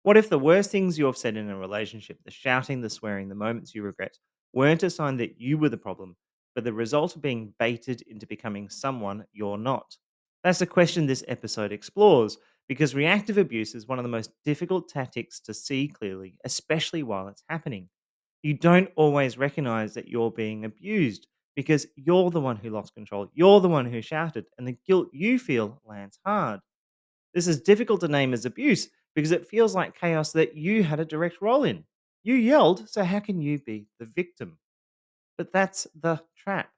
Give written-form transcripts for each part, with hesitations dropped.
What if the worst things you have said in a relationship, the shouting, the swearing, the moments you regret, weren't a sign that you were the problem, but the result of being baited into becoming someone you're not? That's a question this episode explores because reactive abuse is one of the most difficult tactics to see clearly, especially while it's happening. You don't always recognize that you're being abused because you're the one who lost control, you're the one who shouted, and the guilt you feel lands hard. This is difficult to name as abuse because it feels like chaos that you had a direct role in. You yelled, so how can you be the victim? But that's the trap.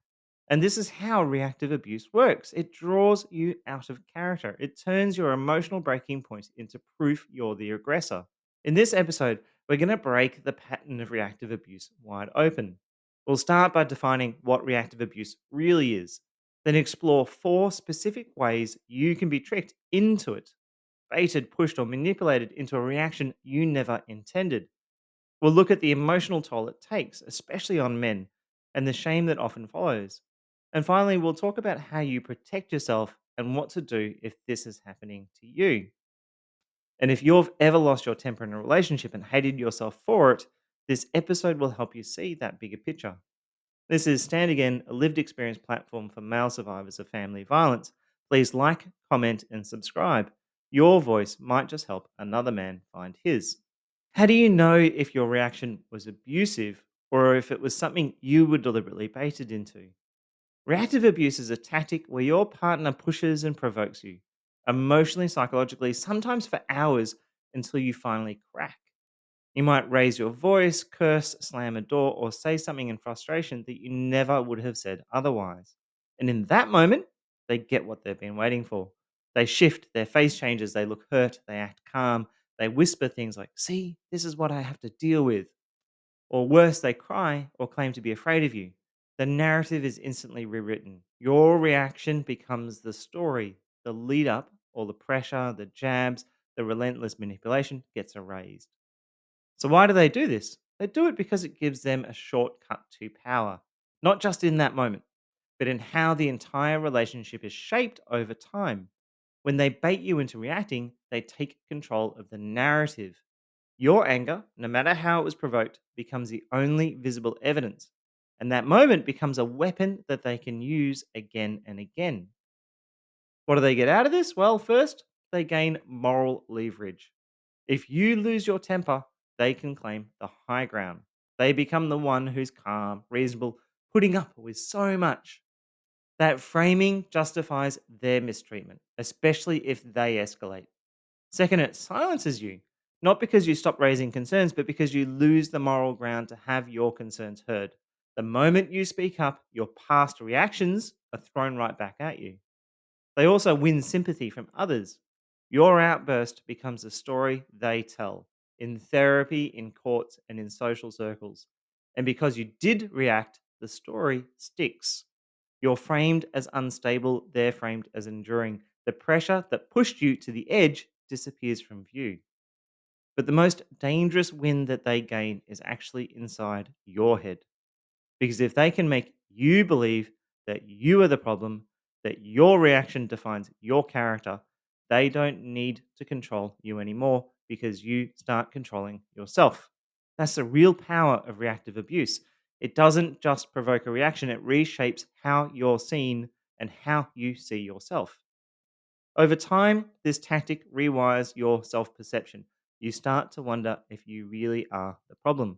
And this is how reactive abuse works. It draws you out of character. It turns your emotional breaking point into proof you're the aggressor. In this episode, we're going to break the pattern of reactive abuse wide open. We'll start by defining what reactive abuse really is, then explore four specific ways you can be tricked into it, baited, pushed, or manipulated into a reaction you never intended. We'll look at the emotional toll it takes, especially on men, and the shame that often follows. And finally, we'll talk about how you protect yourself and what to do if this is happening to you. And if you've ever lost your temper in a relationship and hated yourself for it, this episode will help you see that bigger picture. This is Stand Again, a lived experience platform for male survivors of family violence. Please like, comment, and subscribe. Your voice might just help another man find his. How do you know if your reaction was abusive or if it was something you were deliberately baited into? Reactive abuse is a tactic where your partner pushes and provokes you, emotionally, psychologically, sometimes for hours until you finally crack. You might raise your voice, curse, slam a door, or say something in frustration that you never would have said otherwise. And in that moment, they get what they've been waiting for. They shift, their face changes, they look hurt, they act calm, they whisper things like, "See, this is what I have to deal with." Or worse, they cry or claim to be afraid of you. The narrative is instantly rewritten. Your reaction becomes the story. The lead up, all the pressure, the jabs, the relentless manipulation gets erased. So, why do they do this? They do it because it gives them a shortcut to power, not just in that moment, but in how the entire relationship is shaped over time. When they bait you into reacting, they take control of the narrative. Your anger, no matter how it was provoked, becomes the only visible evidence. And that moment becomes a weapon that they can use again and again. What do they get out of this? Well, first, they gain moral leverage. If you lose your temper, they can claim the high ground. They become the one who's calm, reasonable, putting up with so much. That framing justifies their mistreatment, especially if they escalate. Second, it silences you, not because you stop raising concerns, but because you lose the moral ground to have your concerns heard. The moment you speak up, your past reactions are thrown right back at you. They also win sympathy from others. Your outburst becomes a story they tell in therapy, in courts, and in social circles. And because you did react, the story sticks. You're framed as unstable, they're framed as enduring. The pressure that pushed you to the edge disappears from view. But the most dangerous win that they gain is actually inside your head. Because if they can make you believe that you are the problem, that your reaction defines your character, they don't need to control you anymore because you start controlling yourself. That's the real power of reactive abuse. It doesn't just provoke a reaction, it reshapes how you're seen and how you see yourself. Over time, this tactic rewires your self perception. You start to wonder if you really are the problem.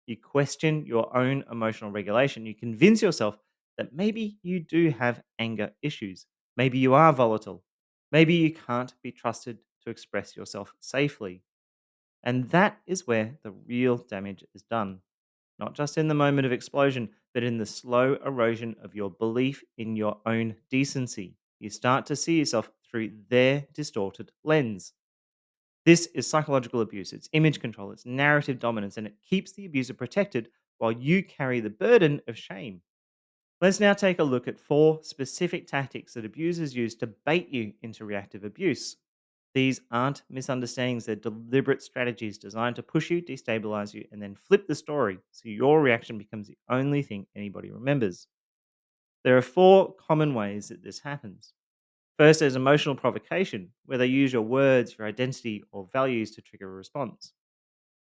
You question your own emotional regulation. You convince yourself that maybe you do have anger issues. Maybe you are volatile. Maybe you can't be trusted to express yourself safely. And that is where the real damage is done. Not just in the moment of explosion, but in the slow erosion of your belief in your own decency. You start to see yourself through their distorted lens. This is psychological abuse. It's image control, it's narrative dominance, and it keeps the abuser protected while you carry the burden of shame. Let's now take a look at four specific tactics that abusers use to bait you into reactive abuse. These aren't misunderstandings, they're deliberate strategies designed to push you, destabilize you, and then flip the story so your reaction becomes the only thing anybody remembers. There are four common ways that this happens. First, there's emotional provocation, where they use your words, your identity, or values to trigger a response.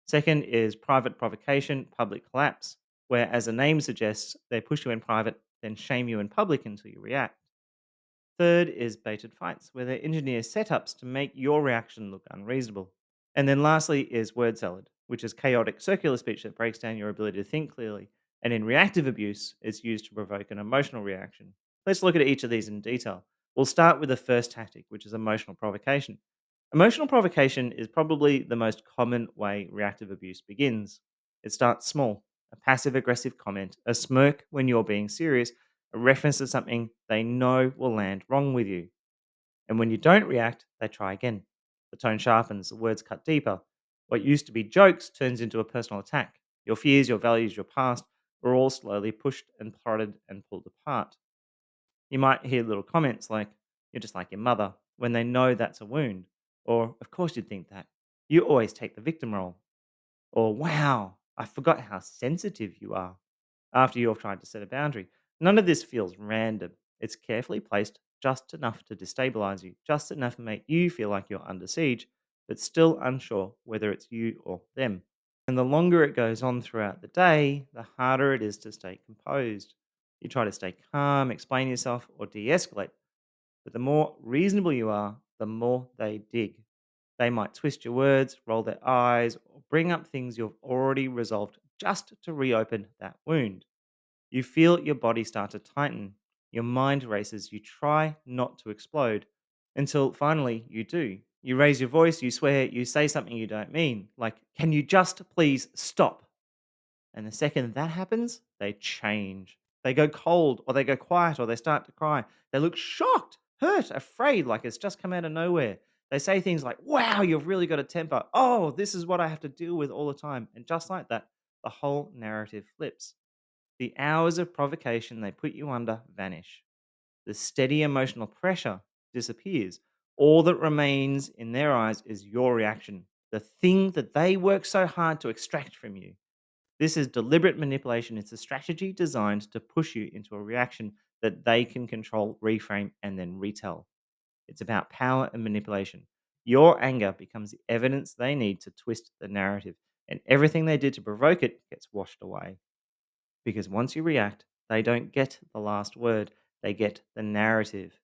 Second is private provocation, public collapse, where, as the name suggests, they push you in private, then shame you in public until you react. Third is baited fights, where they engineer setups to make your reaction look unreasonable. And then lastly is word salad, which is chaotic circular speech that breaks down your ability to think clearly. And in reactive abuse, it's used to provoke an emotional reaction. Let's look at each of these in detail. We'll start with the first tactic, which is emotional provocation. Emotional provocation is probably the most common way reactive abuse begins. It starts small, a passive aggressive comment, a smirk when you're being serious, a reference to something they know will land wrong with you. And when you don't react, they try again. The tone sharpens, the words cut deeper. What used to be jokes turns into a personal attack. Your fears, your values, your past are all slowly pushed and prodded and pulled apart. You might hear little comments like, "You're just like your mother," when they know that's a wound. Or, "Of course you'd think that. You always take the victim role." Or, "Wow, I forgot how sensitive you are," after you've tried to set a boundary. None of this feels random. It's carefully placed just enough to destabilize you, just enough to make you feel like you're under siege, but still unsure whether it's you or them. And the longer it goes on throughout the day, the harder it is to stay composed. You try to stay calm, explain yourself, or de escalate, but the more reasonable you are, the more they dig. They might twist your words, roll their eyes, or bring up things you've already resolved just to reopen that wound. You feel your body start to tighten, your mind races, you try not to explode until finally you do. You raise your voice, you swear, you say something you don't mean, like, "Can you just please stop?" And the second that happens, they change. They go cold, or they go quiet, or they start to cry. They look shocked, hurt, afraid, like it's just come out of nowhere. They say things like, "Wow, you've really got a temper. Oh, this is what I have to deal with all the time." And just like that, the whole narrative flips. The hours of provocation they put you under vanish. The steady emotional pressure disappears. All that remains in their eyes is your reaction, the thing that they work so hard to extract from you. This is deliberate manipulation. It's a strategy designed to push you into a reaction that they can control, reframe, and then retell. It's about power and manipulation. Your anger becomes the evidence they need to twist the narrative, and everything they did to provoke it gets washed away. Because once you react, they don't get the last word, they get the narrative.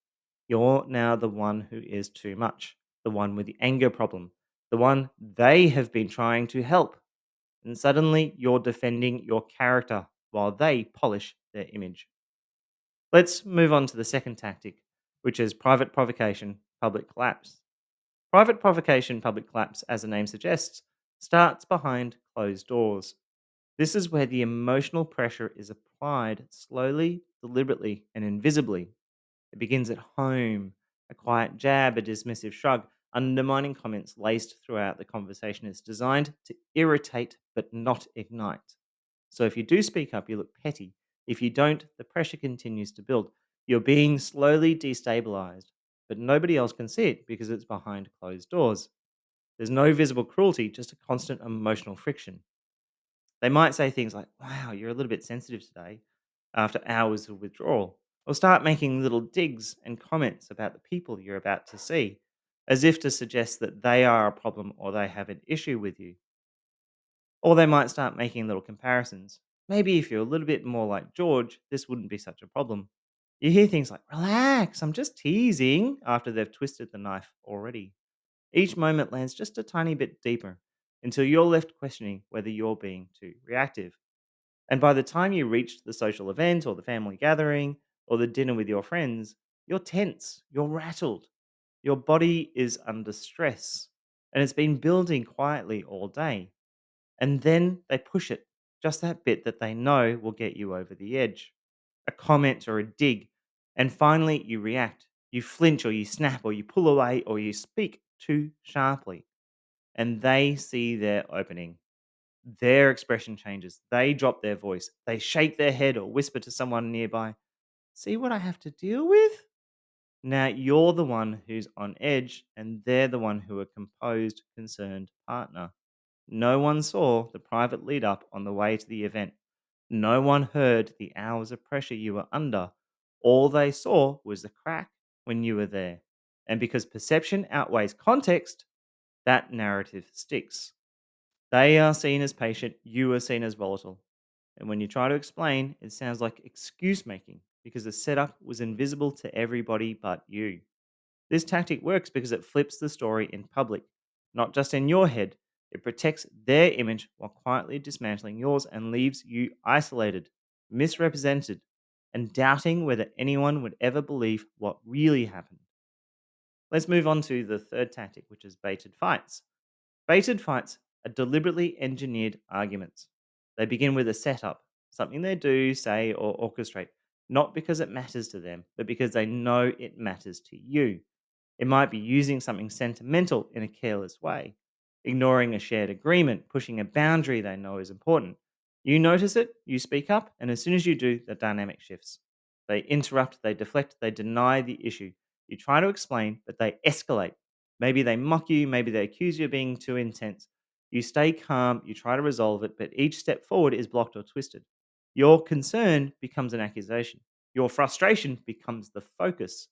You're now the one who is too much, the one with the anger problem, the one they have been trying to help. And suddenly you're defending your character while they polish their image. Let's move on to the second tactic, which is private provocation, public collapse. Private provocation, public collapse, as the name suggests, starts behind closed doors. This is where the emotional pressure is applied slowly, deliberately, and invisibly. It begins at home. A quiet jab, a dismissive shrug, undermining comments laced throughout the conversation is designed to irritate but not ignite. So if you do speak up, you look petty. If you don't, the pressure continues to build. You're being slowly destabilized, but nobody else can see it because it's behind closed doors. There's no visible cruelty, just a constant emotional friction. They might say things like, "Wow, you're a little bit sensitive today," after hours of withdrawal, or start making little digs and comments about the people you're about to see, as if to suggest that they are a problem or they have an issue with you. Or they might start making little comparisons. "Maybe if you're a little bit more like George, this wouldn't be such a problem." You hear things like, "Relax, I'm just teasing," after they've twisted the knife already. Each moment lands just a tiny bit deeper until you're left questioning whether you're being too reactive. And by the time you reach the social event or the family gathering or the dinner with your friends, you're tense, you're rattled, your body is under stress, and it's been building quietly all day. And then they push it, just that bit that they know will get you over the edge, a comment or a dig. And finally, you react. You flinch or you snap or you pull away or you speak too sharply. And they see their opening. Their expression changes. They drop their voice. They shake their head or whisper to someone nearby, "See what I have to deal with?" Now you're the one who's on edge, and they're the one who are composed, concerned partner. No one saw the private lead up on the way to the event. No one heard the hours of pressure you were under. All they saw was the crack, when you were there. And because perception outweighs context, that narrative sticks. They are seen as patient, you are seen as volatile. And when you try to explain, it sounds like excuse making because the setup was invisible to everybody but you. This tactic works because it flips the story in public, not just in your head. It protects their image while quietly dismantling yours and leaves you isolated, misrepresented, and doubting whether anyone would ever believe what really happened. Let's move on to the third tactic, which is baited fights. Baited fights are deliberately engineered arguments. They begin with a setup, something they do, say, or orchestrate, not because it matters to them, but because they know it matters to you. It might be using something sentimental in a careless way, ignoring a shared agreement, pushing a boundary they know is important. You notice it, you speak up, and as soon as you do, the dynamic shifts. They interrupt, they deflect, they deny the issue. You try to explain, but they escalate. Maybe they mock you, maybe they accuse you of being too intense. You stay calm, you try to resolve it, but each step forward is blocked or twisted. Your concern becomes an accusation. Your frustration becomes the focus.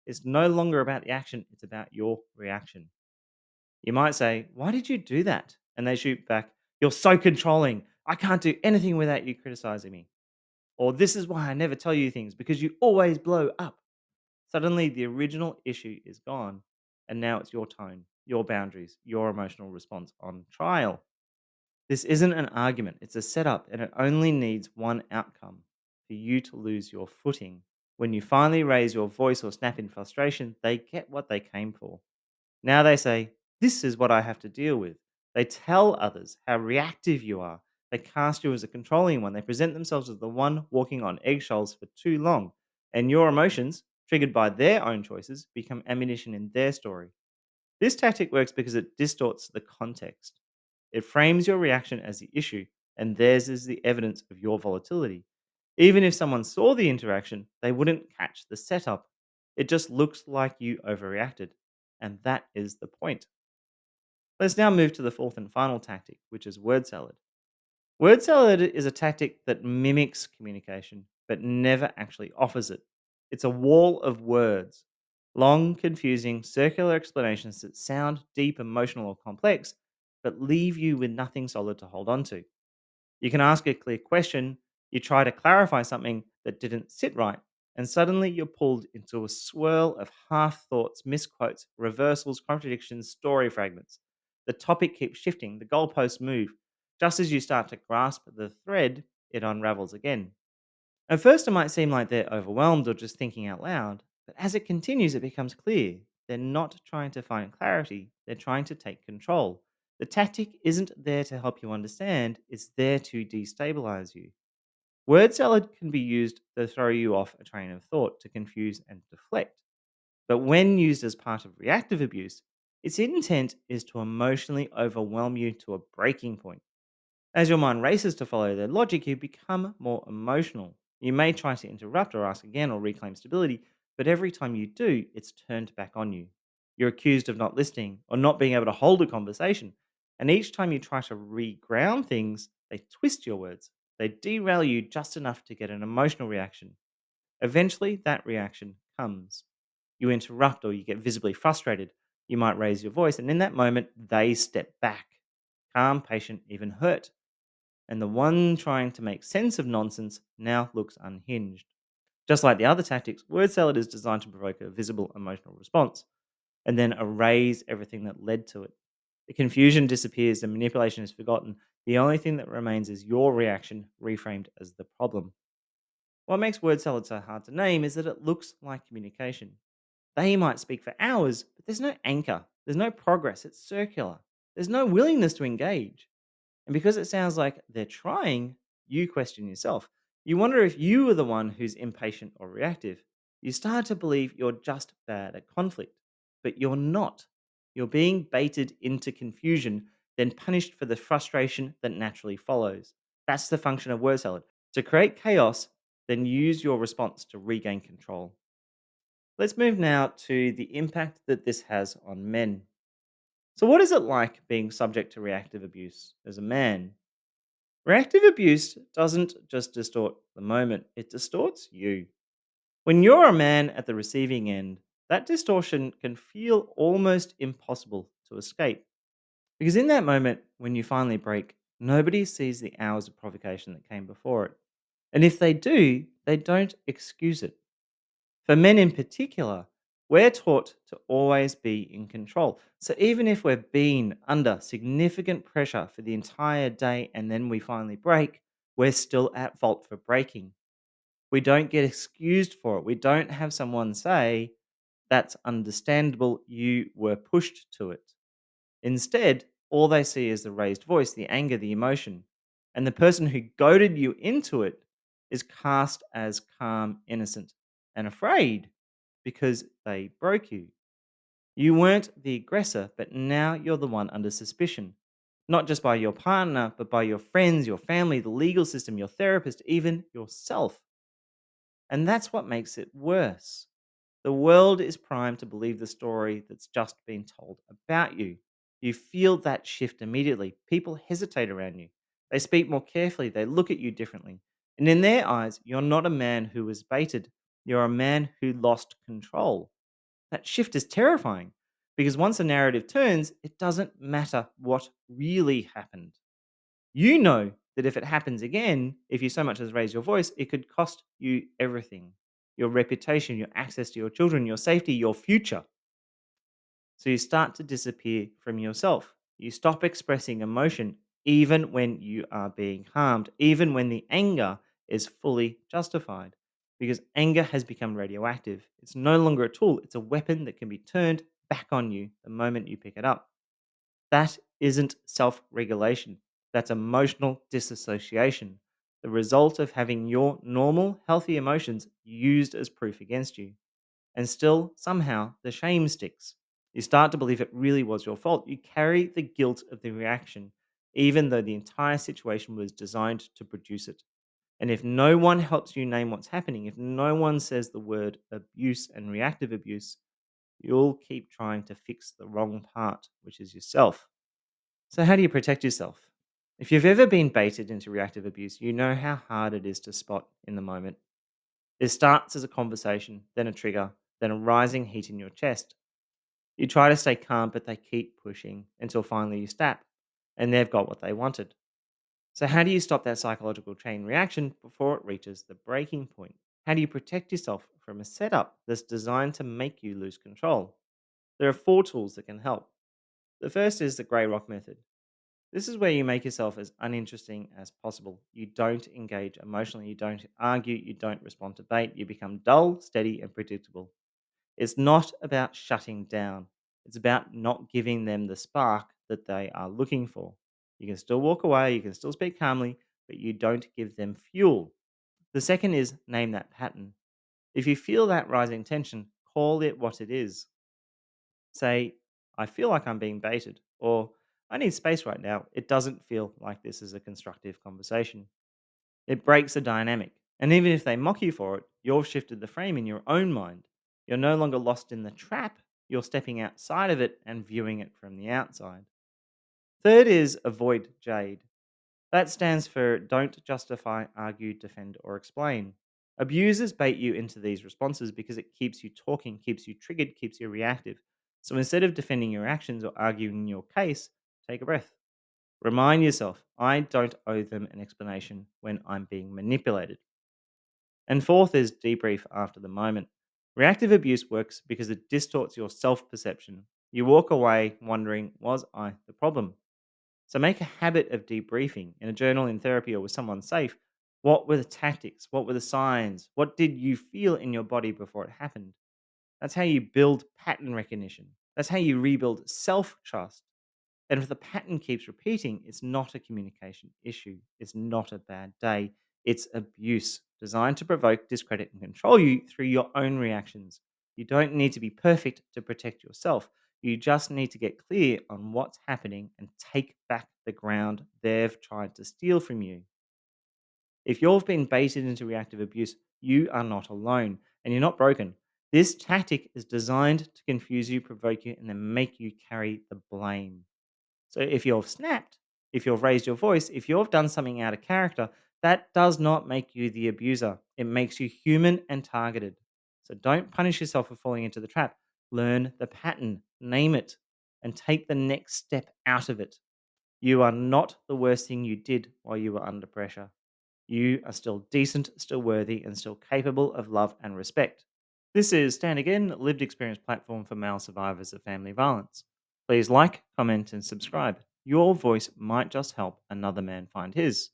It's no longer about the action, it's about your reaction. You might say, "Why did you do that?" And they shoot back, "You're so controlling. I can't do anything without you criticizing me." Or, "This is why I never tell you things because you always blow up." Suddenly, the original issue is gone. And now it's your tone, your boundaries, your emotional response on trial. This isn't an argument, it's a setup, and it only needs one outcome for you to lose your footing. When you finally raise your voice or snap in frustration, they get what they came for. Now they say, "This is what I have to deal with." They tell others how reactive you are. They cast you as a controlling one. They present themselves as the one walking on eggshells for too long. And your emotions, triggered by their own choices, become ammunition in their story. This tactic works because it distorts the context. It frames your reaction as the issue, and theirs is the evidence of your volatility. Even if someone saw the interaction, they wouldn't catch the setup. It just looks like you overreacted. And that is the point. Let's now move to the fourth and final tactic, which is word salad. Word salad is a tactic that mimics communication, but never actually offers it. It's a wall of words, long, confusing, circular explanations that sound deep, emotional, or complex, but leave you with nothing solid to hold on to. You can ask a clear question, you try to clarify something that didn't sit right, and suddenly you're pulled into a swirl of half thoughts, misquotes, reversals, contradictions, story fragments. The topic keeps shifting, the goalposts move. Just as you start to grasp the thread, it unravels again. At first, it might seem like they're overwhelmed or just thinking out loud, but as it continues, it becomes clear. They're not trying to find clarity, they're trying to take control. The tactic isn't there to help you understand, it's there to destabilize you. Word salad can be used to throw you off a train of thought, to confuse and deflect. But when used as part of reactive abuse, its intent is to emotionally overwhelm you to a breaking point. As your mind races to follow their logic, you become more emotional. You may try to interrupt or ask again or reclaim stability, but every time you do, it's turned back on you. You're accused of not listening or not being able to hold a conversation. And each time you try to reground things, they twist your words. They derail you just enough to get an emotional reaction. Eventually, that reaction comes. You interrupt or you get visibly frustrated. You might raise your voice, and in that moment, they step back. Calm, patient, even hurt, and the one trying to make sense of nonsense now looks unhinged. Just like the other tactics, word salad is designed to provoke a visible emotional response and then erase everything that led to it. The confusion disappears, the manipulation is forgotten. The only thing that remains is your reaction reframed as the problem. What makes word salad so hard to name is that it looks like communication. They might speak for hours, but there's no anchor, there's no progress, it's circular. There's no willingness to engage. And because it sounds like they're trying, you question yourself. You wonder if you are the one who's impatient or reactive. You start to believe you're just bad at conflict, but you're not. You're being baited into confusion, then punished for the frustration that naturally follows. That's the function of word salad. To create chaos, then use your response to regain control. Let's move now to the impact that this has on men. So, what is it like being subject to reactive abuse as a man? Reactive abuse doesn't just distort the moment, it distorts you. When you're a man at the receiving end, that distortion can feel almost impossible to escape. Because in that moment, when you finally break, nobody sees the hours of provocation that came before it. And if they do, they don't excuse it. For men in particular, we're taught to always be in control. So even if we've been under significant pressure for the entire day and then we finally break, we're still at fault for breaking. We don't get excused for it. We don't have someone say, that's understandable, you were pushed to it. Instead, all they see is the raised voice, the anger, the emotion. And the person who goaded you into it is cast as calm, innocent, and afraid because they broke you. You weren't the aggressor, but now you're the one under suspicion. Not just by your partner, but by your friends, your family, the legal system, your therapist, even yourself. And that's what makes it worse. The world is primed to believe the story that's just been told about you. You feel that shift immediately. People hesitate around you. They speak more carefully. They look at you differently. And in their eyes, you're not a man who was baited. You're a man who lost control. That shift is terrifying because once a narrative turns, it doesn't matter what really happened. You know that if it happens again, if you so much as raise your voice, it could cost you everything: your reputation, your access to your children, your safety, your future. So you start to disappear from yourself. You stop expressing emotion even when you are being harmed, even when the anger is fully justified. Because anger has become radioactive. It's no longer a tool, it's a weapon that can be turned back on you the moment you pick it up. That isn't self regulation. That's emotional disassociation, the result of having your normal, healthy emotions used as proof against you. And still, somehow, the shame sticks. You start to believe it really was your fault. You carry the guilt of the reaction, even though the entire situation was designed to produce it. And if no one helps you name what's happening, if no one says the word abuse and reactive abuse, you'll keep trying to fix the wrong part, which is yourself. So, how do you protect yourself? If you've ever been baited into reactive abuse, you know how hard it is to spot in the moment. It starts as a conversation, then a trigger, then a rising heat in your chest. You try to stay calm, but they keep pushing until finally you snap and they've got what they wanted. So, how do you stop that psychological chain reaction before it reaches the breaking point? How do you protect yourself from a setup that's designed to make you lose control? There are four tools that can help. The first is the grey rock method. This is where you make yourself as uninteresting as possible. You don't engage emotionally, you don't argue, you don't respond to bait, you become dull, steady, and predictable. It's not about shutting down, it's about not giving them the spark that they are looking for. You can still walk away, you can still speak calmly, but you don't give them fuel. The second is name that pattern. If you feel that rising tension, call it what it is. Say, I feel like I'm being baited, or I need space right now. It doesn't feel like this is a constructive conversation. It breaks the dynamic. And even if they mock you for it, you've shifted the frame in your own mind. You're no longer lost in the trap, you're stepping outside of it and viewing it from the outside. Third is avoid jade. That stands for don't justify, argue, defend, or explain. Abusers bait you into these responses because it keeps you talking, keeps you triggered, keeps you reactive. So instead of defending your actions or arguing your case, take a breath. Remind yourself, I don't owe them an explanation when I'm being manipulated. And fourth is debrief after the moment. Reactive abuse works because it distorts your self perception. You walk away wondering, was I the problem? So make a habit of debriefing in a journal, in therapy, or with someone safe. What were the tactics? What were the signs? What did you feel in your body before it happened? That's how you build pattern recognition. That's how you rebuild self trust. And if the pattern keeps repeating, it's not a communication issue. It's not a bad day. It's abuse designed to provoke, discredit, and control you through your own reactions. You don't need to be perfect to protect yourself. You just need to get clear on what's happening and take back the ground they've tried to steal from you. If you've been baited into reactive abuse, you are not alone and you're not broken. This tactic is designed to confuse you, provoke you, and then make you carry the blame. So if you've snapped, if you've raised your voice, if you've done something out of character, that does not make you the abuser. It makes you human and targeted. So don't punish yourself for falling into the trap. Learn the pattern, name it, and take the next step out of it. You are not the worst thing you did while you were under pressure. You are still decent, still worthy, and still capable of love and respect. This is Stand Again, lived experience platform for male survivors of family violence. Please like, comment, and subscribe. Your voice might just help another man find his.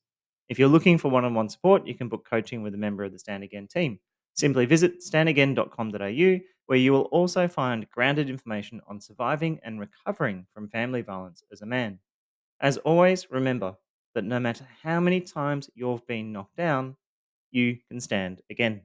If you're looking for one on one support, you can book coaching with a member of the Stand Again team. Simply visit standagain.com.au, where you will also find grounded information on surviving and recovering from family violence as a man. As always, remember that no matter how many times you've been knocked down, you can stand again.